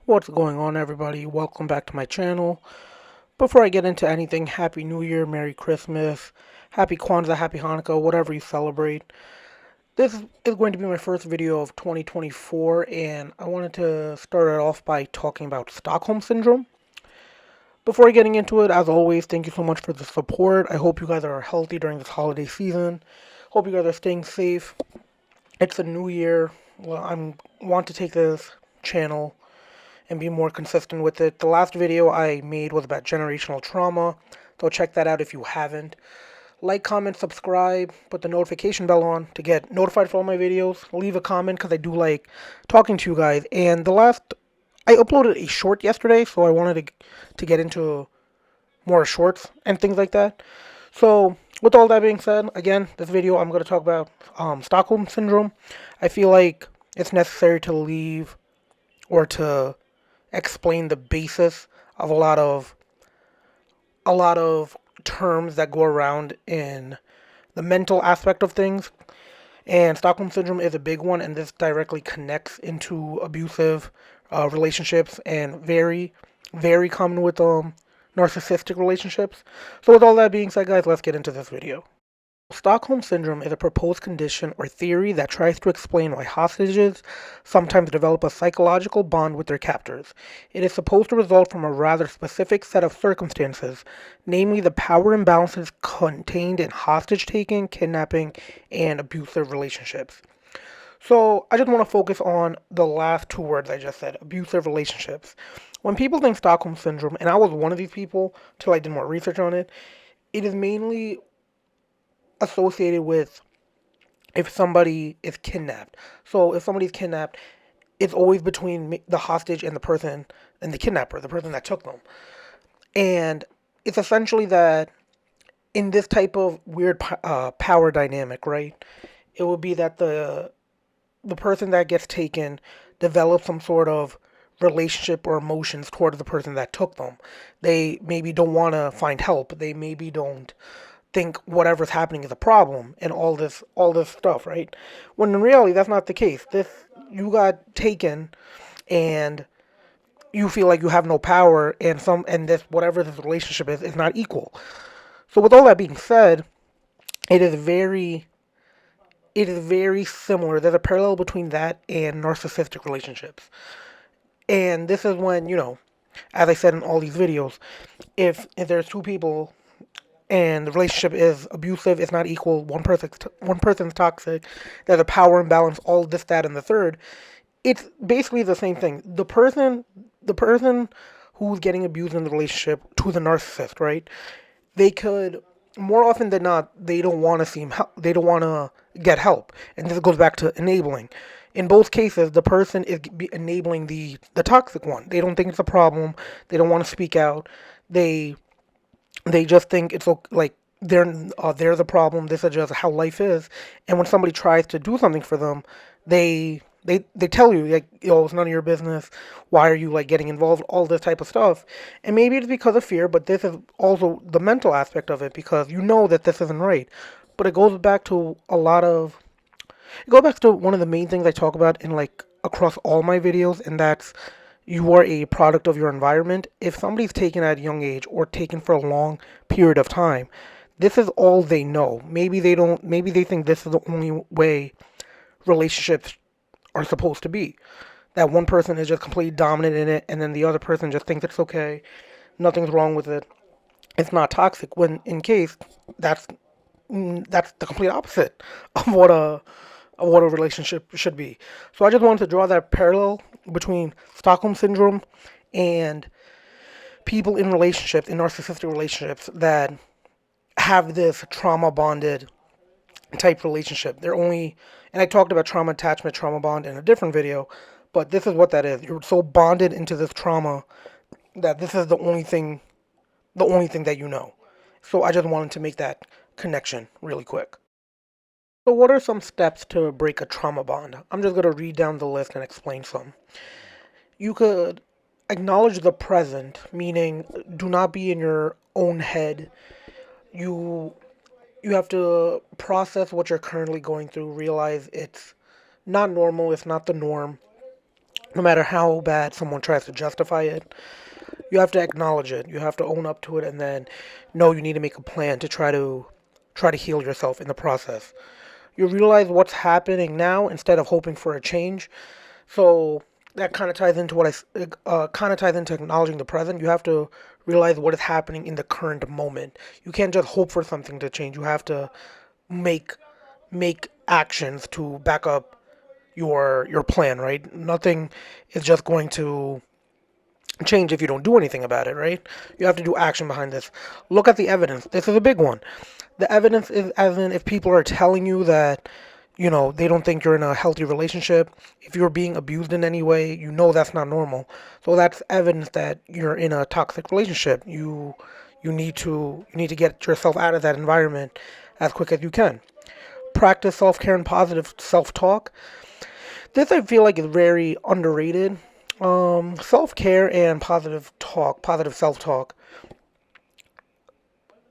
What's going on, everybody? Welcome back to my channel. Before I get into anything, Happy New Year, Merry Christmas, Happy Kwanzaa, Happy Hanukkah, whatever you celebrate. This is going to be my first video of 2024, and I wanted to start it off by talking about Stockholm Syndrome. Before getting into it, as always, thank you so much for the support. I hope you guys are healthy during this holiday season. Hope you guys are staying safe. It's a new year. Well, I want to take this channel and be more consistent with it. The last video I made was about generational trauma, so check that out if you haven't. Like, comment, subscribe, put the notification bell on to get notified for all my videos. Leave a comment because I do like talking to you guys. And I uploaded a short yesterday, so I wanted to get into more shorts and things like that. So, with all that being said, again, this video I'm going to talk about Stockholm Syndrome. I feel like it's necessary to leave or to explain the basis of a lot of terms that go around in the mental aspect of things. And Stockholm syndrome is a big one, and this directly connects into abusive relationships and very common with narcissistic relationships. So, with all that being said, guys, let's get into this video. Stockholm Syndrome is a proposed condition or theory that tries to explain why hostages sometimes develop a psychological bond with their captors. It is supposed to result from a rather specific set of circumstances, namely the power imbalances contained in hostage taking, kidnapping, and abusive relationships. So, I just want to focus on the last two words I just said, abusive relationships. When people think Stockholm Syndrome, and I was one of these people till I did more research on it, it is mainly associated with if somebody is kidnapped. So if somebody's kidnapped, it's always between the hostage and the person and the kidnapper, the person that took them. And it's essentially that in this type of weird power dynamic, right? It would be that the person that gets taken develops some sort of relationship or emotions towards the person that took them. They maybe don't want to find help. They maybe don't think whatever's happening is a problem and all this stuff, right? When in reality that's not the case. This You got taken and you feel like you have no power and this whatever this relationship is not equal. So with all that being said, it is very it is very similar. There's a parallel between that and narcissistic relationships. And this is when, as I said in all these videos, if there's two people and the relationship is abusive, it's not equal, one person's toxic, there's a power imbalance, all this, that, and the third. It's basically the same thing. The person who's getting abused in the relationship to the narcissist, right? They could more often than not they don't want to they don't want to get help, and this goes back to enabling. In both cases, the person is enabling the toxic one. They don't think it's a problem. They don't want to speak out. They they just think it's like they're the problem. This is just how life is. And when somebody tries to do something for them, they tell you like, it's none of your business. Why are you like getting involved? All this type of stuff. And maybe it's because of fear, but this is also the mental aspect of it because you know that this isn't right. But it goes back to one of the main things I talk about in like across all my videos, and that's you are a product of your environment. If somebody's taken at a young age or taken for a long period of time, this is all they know. Maybe they think this is the only way relationships are supposed to be. That one person is just completely dominant in it, and then the other person just thinks it's okay, nothing's wrong with it. It's not toxic. When in case that's that's the complete opposite of what a relationship should be. So I just wanted to draw that parallel between Stockholm syndrome and people in relationships, in narcissistic relationships that have this trauma bonded type relationship. And I talked about trauma attachment, trauma bond in a different video, but this is what that is. You're so bonded into this trauma that this is the only thing that you know. So I just wanted to make that connection really quick. So, what are some steps to break a trauma bond? I'm just going to read down the list and explain some. You could acknowledge the present, meaning do not be in your own head. You you have to process what you're currently going through, realize it's not normal, it's not the norm. No matter how bad someone tries to justify it, you have to acknowledge it. You have to own up to it, and then know you need to make a plan to try to heal yourself in the process. You realize what's happening now instead of hoping for a change. So that kind of ties into kind of ties into acknowledging the present. You have to realize what is happening in the current moment. You can't just hope for something to change. You have to make make actions to back up your plan, right? Nothing is just going to change if you don't do anything about it, right? You have to do action behind this. Look at the evidence. This is a big one. The evidence is as in if people are telling you that, they don't think you're in a healthy relationship, if you're being abused in any way, that's not normal. So that's evidence that you're in a toxic relationship. You need to get yourself out of that environment as quick as you can. Practice self-care and positive self-talk. This I feel like is very underrated. Self-care and positive self-talk.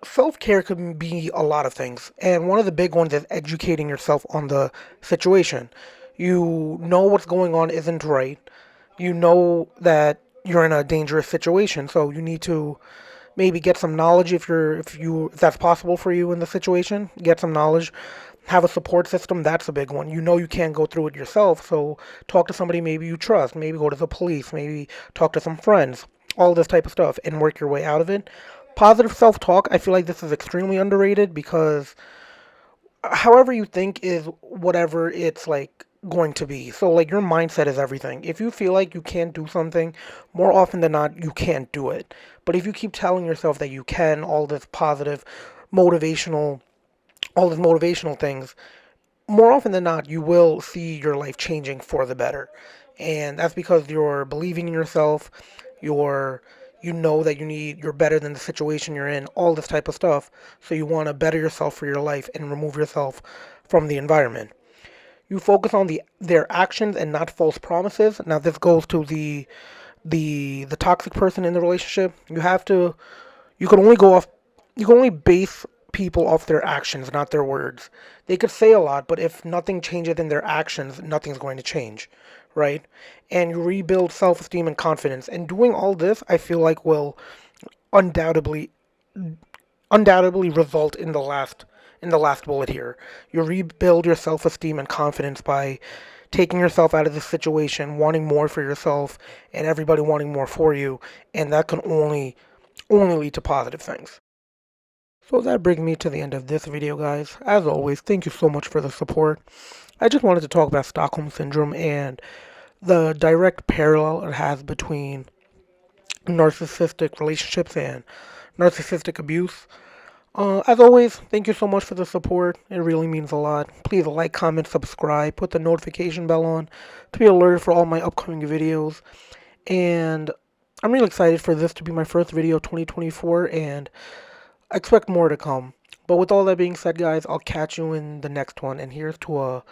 Self-care could be a lot of things, and one of the big ones is educating yourself on the situation. You know what's going on isn't right. You know that you're in a dangerous situation, so you need to maybe get some knowledge if that's possible for you in the situation. Get some knowledge. Have a support system. That's a big one. You know you can't go through it yourself, so talk to somebody maybe you trust. Maybe go to the police. Maybe talk to some friends. All this type of stuff and work your way out of it. Positive self-talk. I feel like this is extremely underrated because however you think is whatever it's like going to be. So like your mindset is everything. If you feel like you can't do something, more often than not you can't do it. But if you keep telling yourself that you can, motivational all these motivational things, more often than not you will see your life changing for the better. And that's because you're believing in yourself, you're you know that you're better than the situation you're in, all this type of stuff. So you want to better yourself for your life and remove yourself from the environment. You focus on their actions and not false promises. Now this goes to the toxic person in the relationship. You can only go off you can only base people off their actions, not their words. They could say a lot, but if nothing changes in their actions, nothing's going to change, right? And you rebuild self-esteem and confidence. And doing all this, I feel like will undoubtedly undoubtedly result in the last bullet here. You rebuild your self-esteem and confidence by taking yourself out of this situation, wanting more for yourself, and everybody wanting more for you, and that can only lead to positive things. So that brings me to the end of this video, guys. As always, thank you so much for the support. I just wanted to talk about Stockholm Syndrome and the direct parallel it has between narcissistic relationships and narcissistic abuse. As always, thank you so much for the support. It really means a lot. Please like, comment, subscribe, put the notification bell on to be alerted for all my upcoming videos. And I'm really excited for this to be my first video 2024, and I expect more to come. But with all that being said, guys, I'll catch you in the next one. And here's to a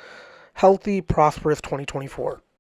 healthy, prosperous 2024.